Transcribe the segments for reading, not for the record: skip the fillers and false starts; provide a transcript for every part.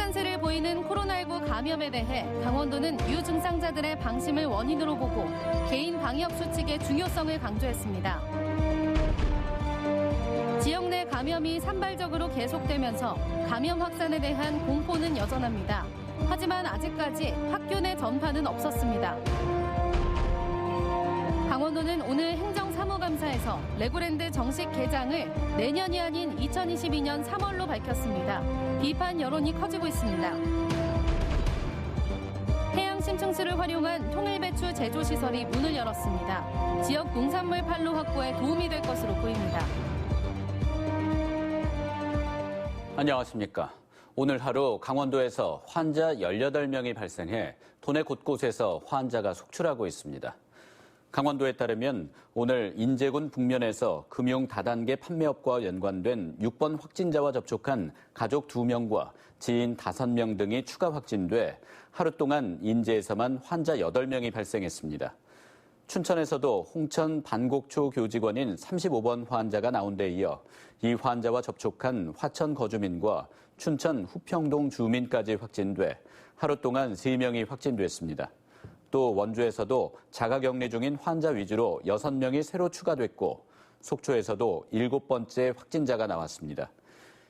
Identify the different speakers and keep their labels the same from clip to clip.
Speaker 1: 확산세를 보이는 코로나19 감염에 대해 강원도는 유증상자들의 방심을 원인으로 보고 개인 방역 수칙의 중요성을 강조했습니다. 지역 내 감염이 산발적으로 계속되면서 감염 확산에 대한 공포는 여전합니다. 하지만 아직까지 학교 내 전파는 없었습니다. 강원도는 오늘 행정사무감사에서 레고랜드 정식 개장을 내년이 아닌 2022년 3월로 밝혔습니다. 비판 여론이 커지고 있습니다. 해양 심층수를 활용한 통일배추 제조시설이 문을 열었습니다. 지역 농산물 판로 확보에 도움이 될 것으로 보입니다.
Speaker 2: 안녕하십니까. 오늘 하루 강원도에서 환자 18명이 발생해 도내 곳곳에서 환자가 속출하고 있습니다. 강원도에 따르면 오늘 인제군 북면에서 금융 다단계 판매업과 연관된 6번 확진자와 접촉한 가족 2명과 지인 5명 등이 추가 확진돼 하루 동안 인제에서만 환자 8명이 발생했습니다. 춘천에서도 홍천 반곡초 교직원인 35번 환자가 나온 데 이어 이 환자와 접촉한 화천 거주민과 춘천 후평동 주민까지 확진돼 하루 동안 3명이 확진됐습니다. 또 원주에서도 자가격리 중인 환자 위주로 6명이 새로 추가됐고 속초에서도 7번째 확진자가 나왔습니다.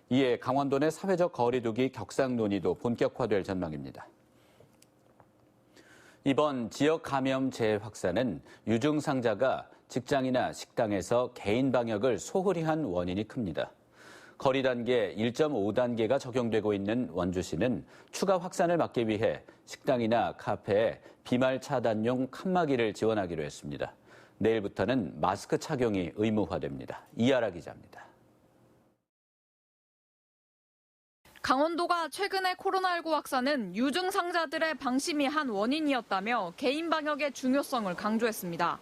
Speaker 2: 이에 강원도 내 사회적 거리두기 격상 논의도 본격화될 전망입니다. 이번 지역 감염 재확산은 유증상자가 직장이나 식당에서 개인 방역을 소홀히 한 원인이 큽니다. 거리 단계 1.5단계가 적용되고 있는 원주시는 추가 확산을 막기 위해 식당이나 카페에 비말 차단용 칸막이를 지원하기로 했습니다. 내일부터는 마스크 착용이 의무화됩니다. 이하라 기자입니다.
Speaker 3: 강원도가 최근의 코로나19 확산은 유증상자들의 방심이 한 원인이었다며 개인 방역의 중요성을 강조했습니다.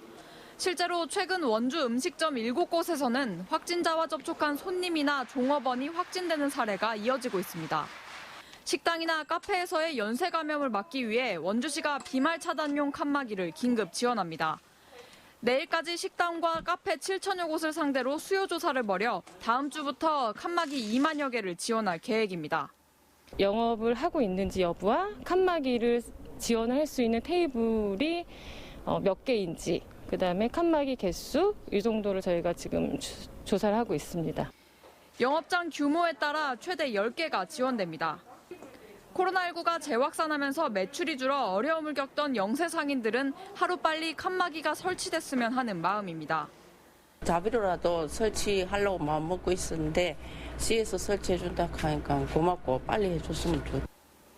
Speaker 3: 실제로 최근 원주 음식점 7곳에서는 확진자와 접촉한 손님이나 종업원이 확진되는 사례가 이어지고 있습니다. 식당이나 카페에서의 연쇄 감염을 막기 위해 원주시가 비말 차단용 칸막이를 긴급 지원합니다. 내일까지 식당과 카페 7천여 곳을 상대로 수요 조사를 벌여 다음 주부터 칸막이 2만여 개를 지원할 계획입니다.
Speaker 4: 영업을 하고 있는지 여부와 칸막이를 지원할 수 있는 테이블이 몇 개인지, 그다음에 칸막이 개수 이 정도를 저희가 지금 조사를 하고 있습니다.
Speaker 3: 영업장 규모에 따라 최대 10개가 지원됩니다. 코로나19가 재확산하면서 매출이 줄어 어려움을 겪던 영세상인들은 하루빨리 칸막이가 설치됐으면 하는 마음입니다.
Speaker 5: 자비로라도 설치하려고 마음먹고 있었는데 시에서 설치해준다 하니까 고맙고 빨리 해줬으면 좋겠다.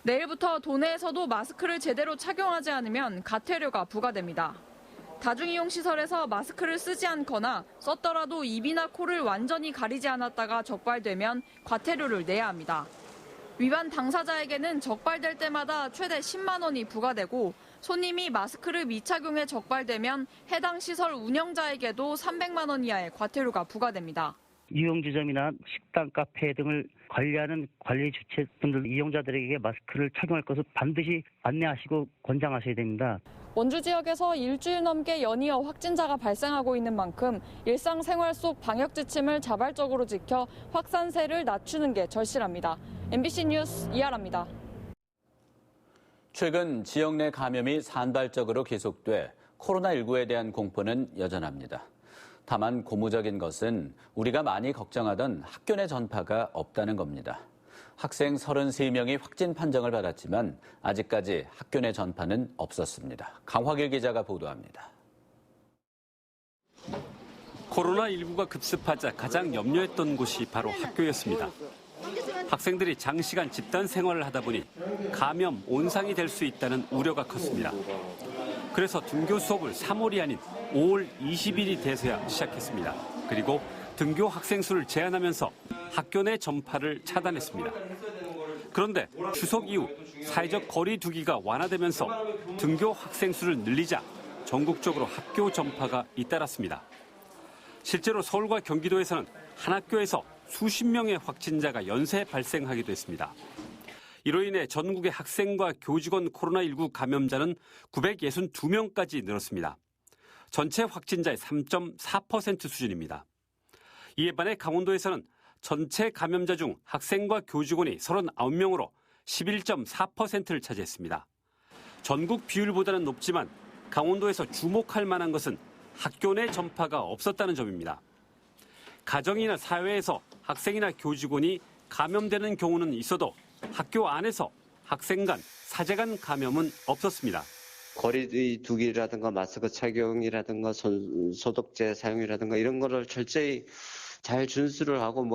Speaker 3: 내일부터 도내에서도 마스크를 제대로 착용하지 않으면 과태료가 부과됩니다. 다중이용시설에서 마스크를 쓰지 않거나 썼더라도 입이나 코를 완전히 가리지 않았다가 적발되면 과태료를 내야 합니다. 위반 당사자에게는 적발될 때마다 최대 10만 원이 부과되고 손님이 마스크를 미착용해 적발되면 해당 시설 운영자에게도 300만 원 이하의 과태료가 부과됩니다.
Speaker 6: 유흥지점이나 식당, 카페 등을 관리하는 관리 주체분들, 이용자들에게 마스크를 착용할 것을 반드시 안내하시고 권장하셔야 됩니다.
Speaker 3: 원주 지역에서 일주일 넘게 연이어 확진자가 발생하고 있는 만큼 일상생활 속 방역 지침을 자발적으로 지켜 확산세를 낮추는 게 절실합니다. MBC 뉴스 이하라입니다.
Speaker 2: 최근 지역 내 감염이 산발적으로 계속돼 코로나19에 대한 공포는 여전합니다. 다만 고무적인 것은 우리가 많이 걱정하던 학교 내 전파가 없다는 겁니다. 학생 33명이 확진 판정을 받았지만 아직까지 학교 내 전파는 없었습니다. 강화길 기자가 보도합니다.
Speaker 7: 코로나19가 급습하자 가장 염려했던 곳이 바로 학교였습니다. 학생들이 장시간 집단 생활을 하다 보니 감염, 온상이 될 수 있다는 우려가 컸습니다. 그래서 등교 수업을 3월이 아닌 5월 20일이 돼서야 시작했습니다. 그리고 등교 학생 수를 제한하면서 학교 내 전파를 차단했습니다. 그런데 추석 이후 사회적 거리 두기가 완화되면서 등교 학생 수를 늘리자 전국적으로 학교 전파가 잇따랐습니다. 실제로 서울과 경기도에서는 한 학교에서 수십 명의 확진자가 연쇄 발생하기도 했습니다. 이로 인해 전국의 학생과 교직원 코로나19 감염자는 962명까지 늘었습니다. 전체 확진자의 3.4% 수준입니다. 이에 반해 강원도에서는 전체 감염자 중 학생과 교직원이 39명으로 11.4%를 차지했습니다. 전국 비율보다는 높지만 강원도에서 주목할 만한 것은 학교 내 전파가 없었다는 점입니다. 가정이나 사회에서 학생이나 교직원이 감염되는 경우는 있어도 학교 안에서 학생 간, 사제 간 감염은 없었습니다.
Speaker 8: 거리 두기라든가 마스크 착용이라든가 소독제 사용이라든가 이런 거를 철저히 잘 준수를 하고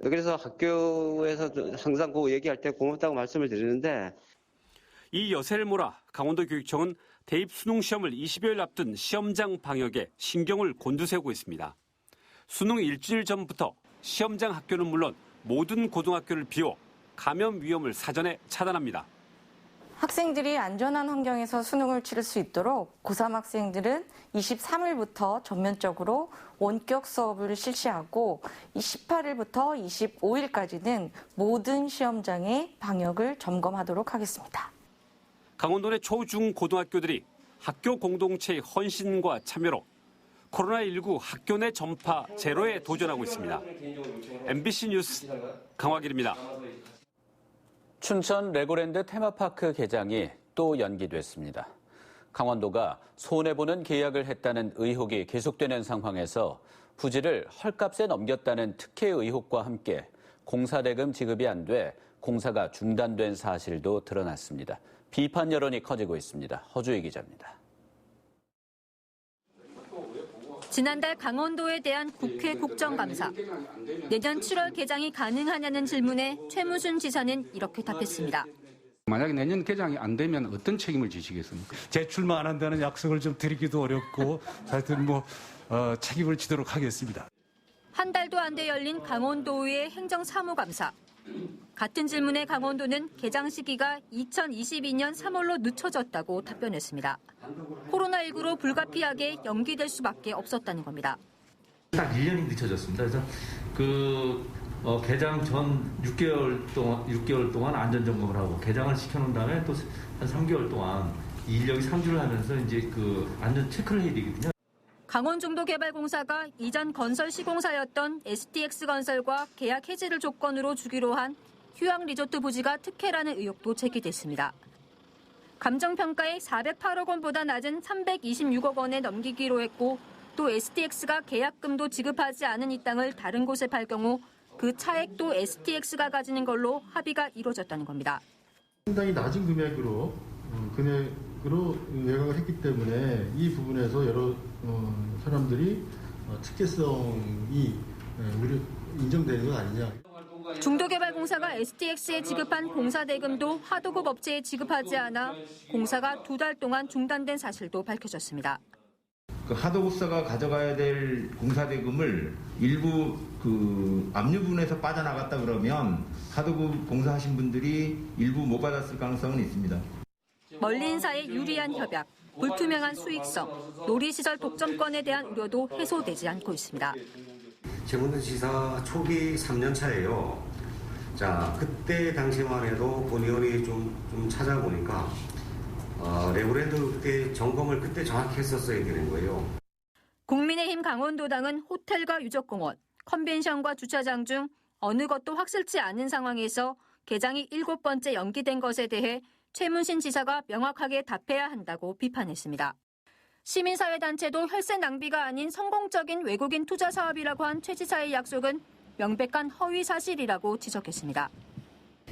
Speaker 8: 그래서 학교에서 항상 그 얘기할 때 고맙다고 말씀을 드리는데
Speaker 7: 이 여세를 몰아 강원도 교육청은 대입 수능 시험을 20여일 앞둔 시험장 방역에 신경을 곤두세우고 있습니다. 수능 일주일 전부터 시험장 학교는 물론 모든 고등학교를 비워 감염 위험을 사전에 차단합니다.
Speaker 9: 학생들이 안전한 환경에서 수능을 치를 수 있도록 고3 학생들은 23일부터 전면적으로 원격 수업을 실시하고 18일부터 25일까지는 모든 시험장의 방역을 점검하도록 하겠습니다.
Speaker 7: 강원도 내 초, 중, 고등학교들이 학교 공동체의 헌신과 참여로 코로나19 학교 내 전파 제로에 도전하고 있습니다. MBC 뉴스 강화길입니다.
Speaker 2: 춘천 레고랜드 테마파크 개장이 또 연기됐습니다. 강원도가 손해보는 계약을 했다는 의혹이 계속되는 상황에서 부지를 헐값에 넘겼다는 특혜 의혹과 함께 공사대금 지급이 안 돼 공사가 중단된 사실도 드러났습니다. 비판 여론이 커지고 있습니다. 허주희 기자입니다.
Speaker 10: 지난달 강원도에 대한 국회 국정감사. 내년 7월 개장이 가능하냐는 질문에 최무순 지사는 이렇게 답했습니다.
Speaker 11: 만약에 내년 개장이 안 되면 어떤 책임을 지시겠습니까?
Speaker 12: 제출만 안 한다는 약속을 좀 드리기도 어렵고 하여튼 책임을 지도록 하겠습니다.
Speaker 10: 한 달도 안 돼 열린 강원도의회 행정사무감사. 같은 질문에 강원도는 개장 시기가 2022년 3월로 늦춰졌다고 답변했습니다. 코로나19로 불가피하게 연기될 수밖에 없었다는 겁니다.
Speaker 13: 딱 1년이 늦춰졌습니다. 그래서 개장 전 6개월 동안 안전점검을 하고 개장을 시켜놓은 다음에 또 한 3개월 동안 인력이 상주를 하면서 이제 안전 체크를 해야 되거든요.
Speaker 10: 강원중도개발공사가 이전 건설 시공사였던 STX건설과 계약 해지를 조건으로 주기로 한 휴양리조트 부지가 특혜라는 의혹도 제기됐습니다. 감정평가에 408억 원보다 낮은 326억 원에 넘기기로 했고 또 STX가 계약금도 지급하지 않은 이 땅을 다른 곳에 팔 경우 그 차액도 STX가 가지는 걸로 합의가 이루어졌다는 겁니다.
Speaker 14: 상당히 낮은 금액으로 매각을 했기 때문에 이 부분에서 여러 사람들이 특혜성이 인정되는 건 아니냐.
Speaker 10: 중도개발공사가 STX에 지급한 공사대금도 하도급 업체에 지급하지 않아 공사가 2달 동안 중단된 사실도 밝혀졌습니다.
Speaker 13: 하도급사가 가져가야 될 공사대금을 일부 압류분에서 빠져나갔다 그러면 하도급 공사하신 분들이 일부 못 받았을 가능성은 있습니다.
Speaker 10: 멀리인사의 유리한 협약, 불투명한 수익성, 놀이시설 독점권에 대한 우려도 해소되지 않고 있습니다.
Speaker 15: 최문순 지사 초기 3년 차예요. 자, 그때 당시만 해도 본의원이 좀 찾아보니까 레고랜드 그때 점검을 그때 정확히 했었어야 되는 거예요.
Speaker 10: 국민의힘 강원도당은 호텔과 유적공원, 컨벤션과 주차장 중 어느 것도 확실치 않은 상황에서 개장이 7번째 연기된 것에 대해 최문신 지사가 명확하게 답해야 한다고 비판했습니다. 시민사회단체도 혈세 낭비가 아닌 성공적인 외국인 투자 사업이라고 한 최 지사의 약속은 명백한 허위 사실이라고 지적했습니다.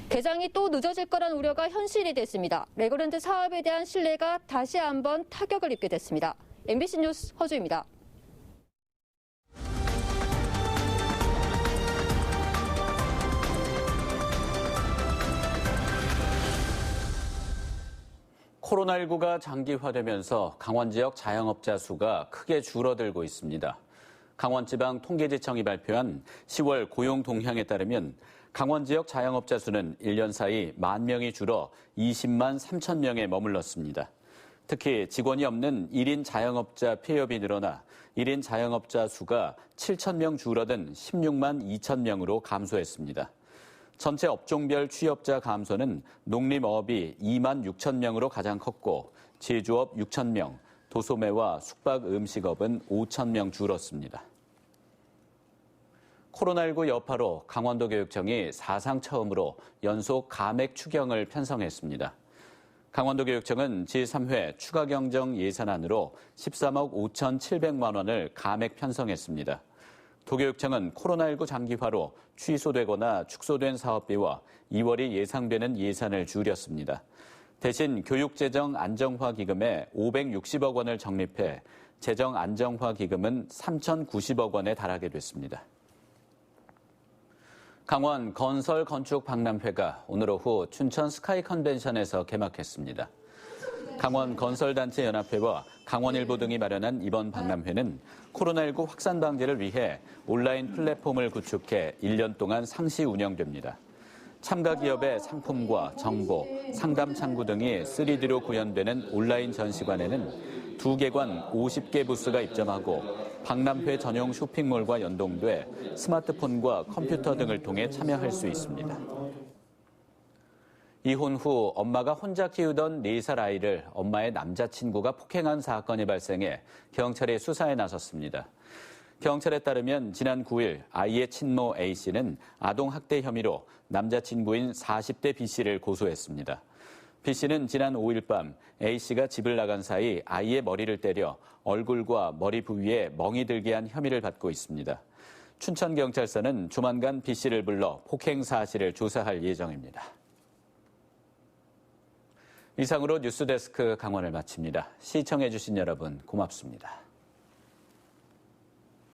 Speaker 16: 개장이 또 늦어질 거란 우려가 현실이 됐습니다. 레고랜드 사업에 대한 신뢰가 다시 한번 타격을 입게 됐습니다. MBC 뉴스 허주입니다.
Speaker 2: 코로나19가 장기화되면서 강원 지역 자영업자 수가 크게 줄어들고 있습니다. 강원지방통계지청이 발표한 10월 고용 동향에 따르면 강원 지역 자영업자 수는 1년 사이 10,000명이 줄어 20만 3천 명에 머물렀습니다. 특히 직원이 없는 1인 자영업자 폐업이 늘어나 1인 자영업자 수가 7,000명 줄어든 16만 2천 명으로 감소했습니다. 전체 업종별 취업자 감소는 농림어업이 2만 6천 명으로 가장 컸고 제조업 6천 명, 도소매와 숙박 음식업은 5천 명 줄었습니다. 코로나19 여파로 강원도교육청이 사상 처음으로 연속 감액 추경을 편성했습니다. 강원도교육청은 제3회 추가 경정 예산안으로 13억 5,700만 원을 감액 편성했습니다. 도교육청은 코로나19 장기화로 취소되거나 축소된 사업비와 2월이 예상되는 예산을 줄였습니다. 대신 교육재정 안정화 기금에 560억 원을 적립해 재정 안정화 기금은 3,090억 원에 달하게 됐습니다. 강원 건설 건축 박람회가 오늘 오후 춘천 스카이 컨벤션에서 개막했습니다. 강원 건설단체 연합회와 강원일보 등이 마련한 이번 박람회는 코로나19 확산 방지를 위해 온라인 플랫폼을 구축해 1년 동안 상시 운영됩니다. 참가 기업의 상품과 정보, 상담 창구 등이 3D로 구현되는 온라인 전시관에는 2개관 50개 부스가 입점하고 박람회 전용 쇼핑몰과 연동돼 스마트폰과 컴퓨터 등을 통해 참여할 수 있습니다. 이혼 후 엄마가 혼자 키우던 4살 아이를 엄마의 남자친구가 폭행한 사건이 발생해 경찰이 수사에 나섰습니다. 경찰에 따르면 지난 9일 아이의 친모 A씨는 아동학대 혐의로 남자친구인 40대 B씨를 고소했습니다. B씨는 지난 5일 밤 A씨가 집을 나간 사이 아이의 머리를 때려 얼굴과 머리 부위에 멍이 들게 한 혐의를 받고 있습니다. 춘천경찰서는 조만간 B씨를 불러 폭행 사실을 조사할 예정입니다. 이상으로 뉴스데스크 강원을 마칩니다. 시청해주신 여러분 고맙습니다.